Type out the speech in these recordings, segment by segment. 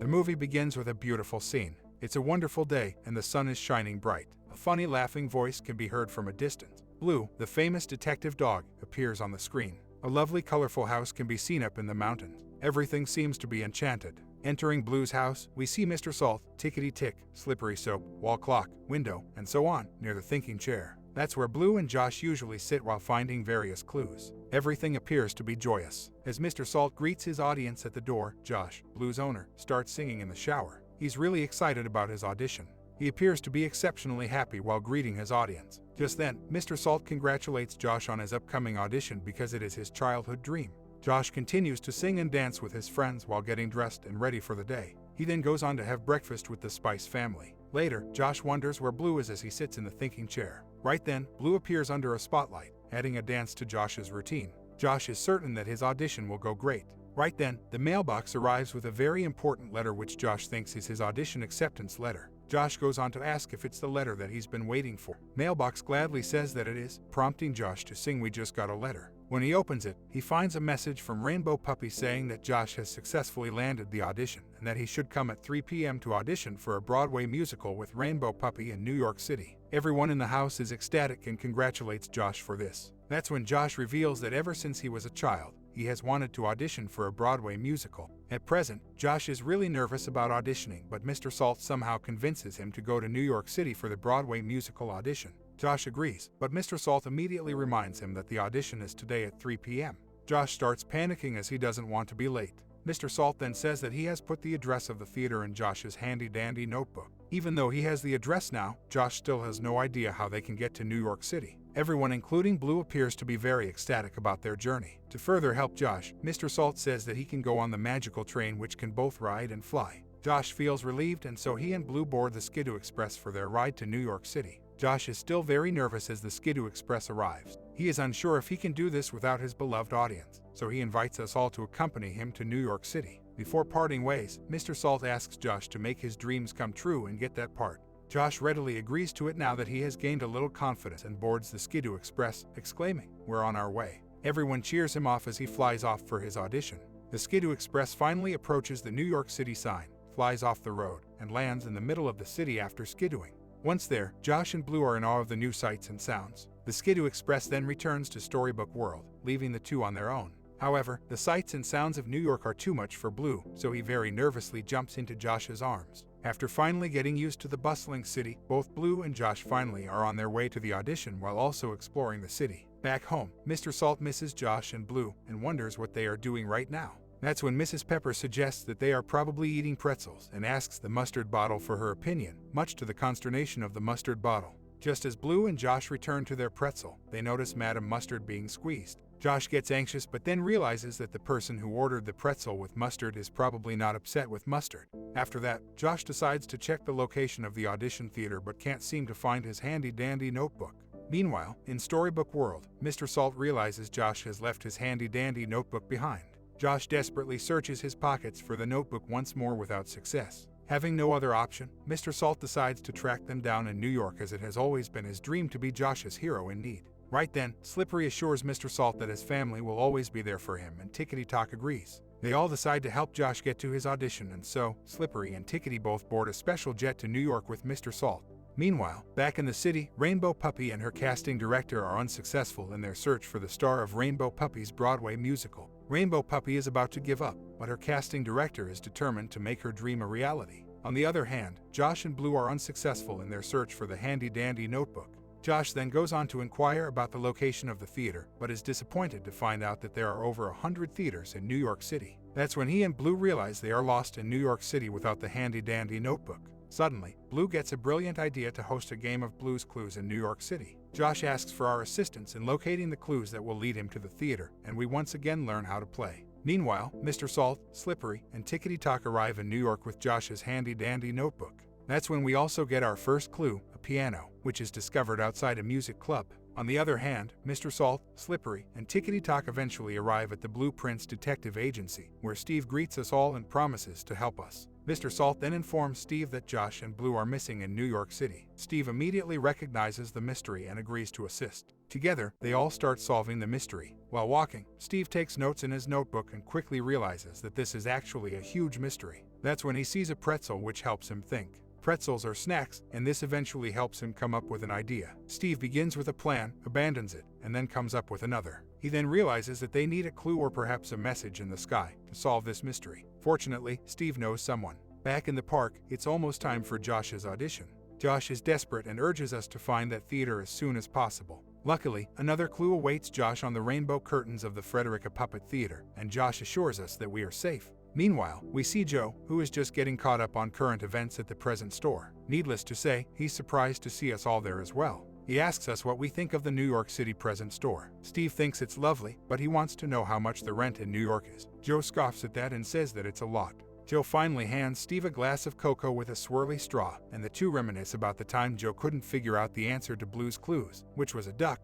The movie begins with a beautiful scene. It's a wonderful day and the sun is shining bright. A funny laughing voice can be heard from a distance. Blue, the famous detective dog, appears on the screen. A lovely colorful house can be seen up in the mountains. Everything seems to be enchanted. Entering Blue's house, we see Mr. Salt, Tickety Tick, Slippery Soap, wall clock, window, and so on, near the thinking chair. That's where Blue and Josh usually sit while finding various clues. Everything appears to be joyous. As Mr. Salt greets his audience at the door, Josh, Blue's owner, starts singing in the shower. He's really excited about his audition. He appears to be exceptionally happy while greeting his audience. Just then, Mr. Salt congratulates Josh on his upcoming audition because it is his childhood dream. Josh continues to sing and dance with his friends while getting dressed and ready for the day. He then goes on to have breakfast with the Spice family. Later, Josh wonders where Blue is as he sits in the thinking chair. Right then, Blue appears under a spotlight, adding a dance to Josh's routine. Josh is certain that his audition will go great. Right then, the mailbox arrives with a very important letter which Josh thinks is his audition acceptance letter. Josh goes on to ask if it's the letter that he's been waiting for. Mailbox gladly says that it is, prompting Josh to sing "We Just Got a Letter." When he opens it, he finds a message from Rainbow Puppy saying that Josh has successfully landed the audition and that he should come at 3 p.m. to audition for a Broadway musical with Rainbow Puppy in New York City. Everyone in the house is ecstatic and congratulates Josh for this. That's when Josh reveals that ever since he was a child, he has wanted to audition for a Broadway musical. At present, Josh is really nervous about auditioning, but Mr. Salt somehow convinces him to go to New York City for the Broadway musical audition. Josh agrees, but Mr. Salt immediately reminds him that the audition is today at 3 p.m. Josh starts panicking as he doesn't want to be late. Mr. Salt then says that he has put the address of the theater in Josh's handy-dandy notebook. Even though he has the address now, Josh still has no idea how they can get to New York City. Everyone, including Blue, appears to be very ecstatic about their journey. To further help Josh, Mr. Salt says that he can go on the magical train which can both ride and fly. Josh feels relieved, and so he and Blue board the Skidoo Express for their ride to New York City. Josh is still very nervous as the Skidoo Express arrives. He is unsure if he can do this without his beloved audience, so he invites us all to accompany him to New York City. Before parting ways, Mr. Salt asks Josh to make his dreams come true and get that part. Josh readily agrees to it now that he has gained a little confidence and boards the Skidoo Express, exclaiming, "We're on our way." Everyone cheers him off as he flies off for his audition. The Skidoo Express finally approaches the New York City sign, flies off the road, and lands in the middle of the city after skidooing. Once there, Josh and Blue are in awe of the new sights and sounds. The Skidoo Express then returns to Storybook World, leaving the two on their own. However, the sights and sounds of New York are too much for Blue, so he very nervously jumps into Josh's arms. After finally getting used to the bustling city, both Blue and Josh finally are on their way to the audition while also exploring the city. Back home, Mr. Salt misses Josh and Blue and wonders what they are doing right now. That's when Mrs. Pepper suggests that they are probably eating pretzels and asks the mustard bottle for her opinion, much to the consternation of the mustard bottle. Just as Blue and Josh return to their pretzel, they notice Madam Mustard being squeezed. Josh gets anxious but then realizes that the person who ordered the pretzel with mustard is probably not upset with mustard. After that, Josh decides to check the location of the audition theater but can't seem to find his handy-dandy notebook. Meanwhile, in Storybook World, Mr. Salt realizes Josh has left his handy-dandy notebook behind. Josh desperately searches his pockets for the notebook once more without success. Having no other option, Mr. Salt decides to track them down in New York as it has always been his dream to be Josh's hero in need. Right then, Slippery assures Mr. Salt that his family will always be there for him, and Tickety Tock agrees. They all decide to help Josh get to his audition, and so, Slippery and Tickety both board a special jet to New York with Mr. Salt. Meanwhile, back in the city, Rainbow Puppy and her casting director are unsuccessful in their search for the star of Rainbow Puppy's Broadway musical. Rainbow Puppy is about to give up, but her casting director is determined to make her dream a reality. On the other hand, Josh and Blue are unsuccessful in their search for the handy-dandy notebook. Josh then goes on to inquire about the location of the theater, but is disappointed to find out that there are over 100 theaters in New York City. That's when he and Blue realize they are lost in New York City without the handy-dandy notebook. Suddenly, Blue gets a brilliant idea to host a game of Blue's Clues in New York City. Josh asks for our assistance in locating the clues that will lead him to the theater, and we once again learn how to play. Meanwhile, Mr. Salt, Slippery, and Tickety Tock arrive in New York with Josh's handy-dandy notebook. That's when we also get our first clue, a piano, which is discovered outside a music club. On the other hand, Mr. Salt, Slippery, and Tickety Tock eventually arrive at the Blue Prince Detective Agency, where Steve greets us all and promises to help us. Mr. Salt then informs Steve that Josh and Blue are missing in New York City. Steve immediately recognizes the mystery and agrees to assist. Together, they all start solving the mystery. While walking, Steve takes notes in his notebook and quickly realizes that this is actually a huge mystery. That's when he sees a pretzel, which helps him think. Pretzels are snacks, and this eventually helps him come up with an idea. Steve begins with a plan, abandons it, and then comes up with another. He then realizes that they need a clue or perhaps a message in the sky to solve this mystery. Fortunately, Steve knows someone. Back in the park, it's almost time for Josh's audition. Josh is desperate and urges us to find that theater as soon as possible. Luckily, another clue awaits Josh on the rainbow curtains of the Frederica Puppet Theater, and Josh assures us that we are safe. Meanwhile, we see Joe, who is just getting caught up on current events at the present store. Needless to say, he's surprised to see us all there as well. He asks us what we think of the New York City present store. Steve thinks it's lovely, but he wants to know how much the rent in New York is. Joe scoffs at that and says that it's a lot. Joe finally hands Steve a glass of cocoa with a swirly straw, and the two reminisce about the time Joe couldn't figure out the answer to Blue's clues, which was a duck,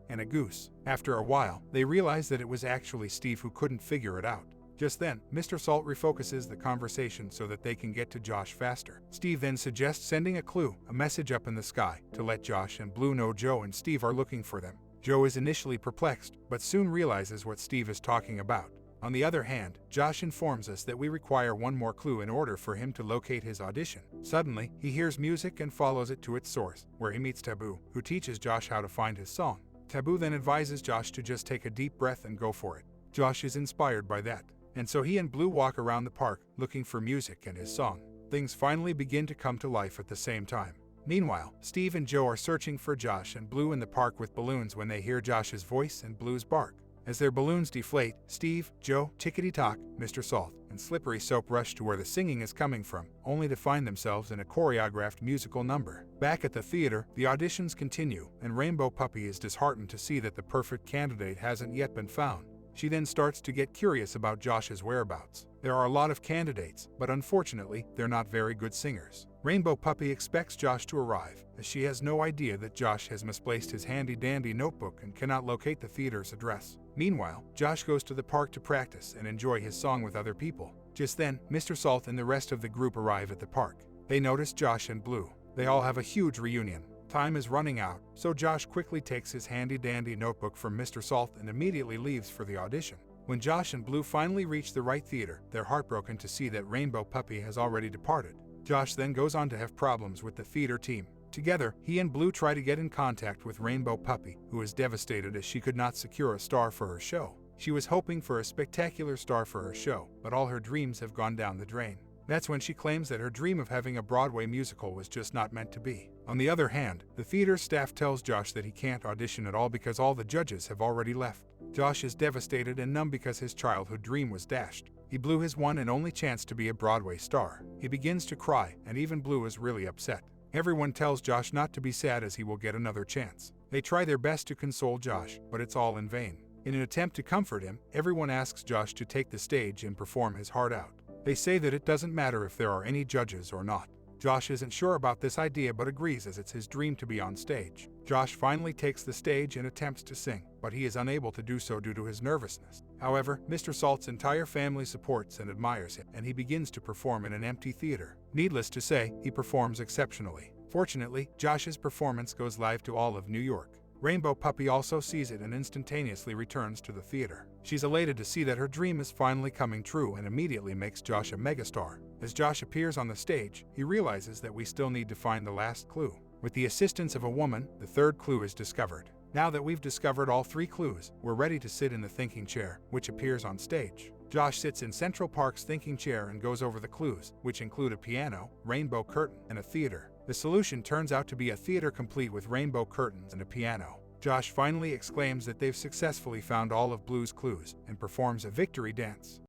and a goose. After a while, they realize that it was actually Steve who couldn't figure it out. Just then, Mr. Salt refocuses the conversation so that they can get to Josh faster. Steve then suggests sending a clue, a message up in the sky, to let Josh and Blue know Joe and Steve are looking for them. Joe is initially perplexed, but soon realizes what Steve is talking about. On the other hand, Josh informs us that we require one more clue in order for him to locate his audition. Suddenly, he hears music and follows it to its source, where he meets Taboo, who teaches Josh how to find his song. Taboo then advises Josh to just take a deep breath and go for it. Josh is inspired by that, and so he and Blue walk around the park, looking for music and his song. Things finally begin to come to life at the same time. Meanwhile, Steve and Joe are searching for Josh and Blue in the park with balloons when they hear Josh's voice and Blue's bark. As their balloons deflate, Steve, Joe, Chickadee-Tock, Mr. Salt, and Slippery Soap rush to where the singing is coming from, only to find themselves in a choreographed musical number. Back at the theater, the auditions continue, and Rainbow Puppy is disheartened to see that the perfect candidate hasn't yet been found. She then starts to get curious about Josh's whereabouts. There are a lot of candidates, but unfortunately, they're not very good singers. Rainbow Puppy expects Josh to arrive, as she has no idea that Josh has misplaced his handy-dandy notebook and cannot locate the theater's address. Meanwhile, Josh goes to the park to practice and enjoy his song with other people. Just then, Mr. Salt and the rest of the group arrive at the park. They notice Josh and Blue. They all have a huge reunion. Time is running out, so Josh quickly takes his handy-dandy notebook from Mr. Salt and immediately leaves for the audition. When Josh and Blue finally reach the right theater, they're heartbroken to see that Rainbow Puppy has already departed. Josh then goes on to have problems with the theater team. Together, he and Blue try to get in contact with Rainbow Puppy, who is devastated as she could not secure a star for her show. She was hoping for a spectacular star for her show, but all her dreams have gone down the drain. That's when she claims that her dream of having a Broadway musical was just not meant to be. On the other hand, the theater staff tells Josh that he can't audition at all because all the judges have already left. Josh is devastated and numb because his childhood dream was dashed. He blew his one and only chance to be a Broadway star. He begins to cry, and even Blue is really upset. Everyone tells Josh not to be sad as he will get another chance. They try their best to console Josh, but it's all in vain. In an attempt to comfort him, everyone asks Josh to take the stage and perform his heart out. They say that it doesn't matter if there are any judges or not. Josh isn't sure about this idea but agrees as it's his dream to be on stage. Josh finally takes the stage and attempts to sing, but he is unable to do so due to his nervousness. However, Mr. Salt's entire family supports and admires him, and he begins to perform in an empty theater. Needless to say, he performs exceptionally. Fortunately, Josh's performance goes live to all of New York. Rainbow Puppy also sees it and instantaneously returns to the theater. She's elated to see that her dream is finally coming true and immediately makes Josh a megastar. As Josh appears on the stage, he realizes that we still need to find the last clue. With the assistance of a woman, the third clue is discovered. Now that we've discovered all three clues, we're ready to sit in the thinking chair, which appears on stage. Josh sits in Central Park's thinking chair and goes over the clues, which include a piano, rainbow curtain, and a theater. The solution turns out to be a theater complete with rainbow curtains and a piano. Josh finally exclaims that they've successfully found all of Blue's clues and performs a victory dance.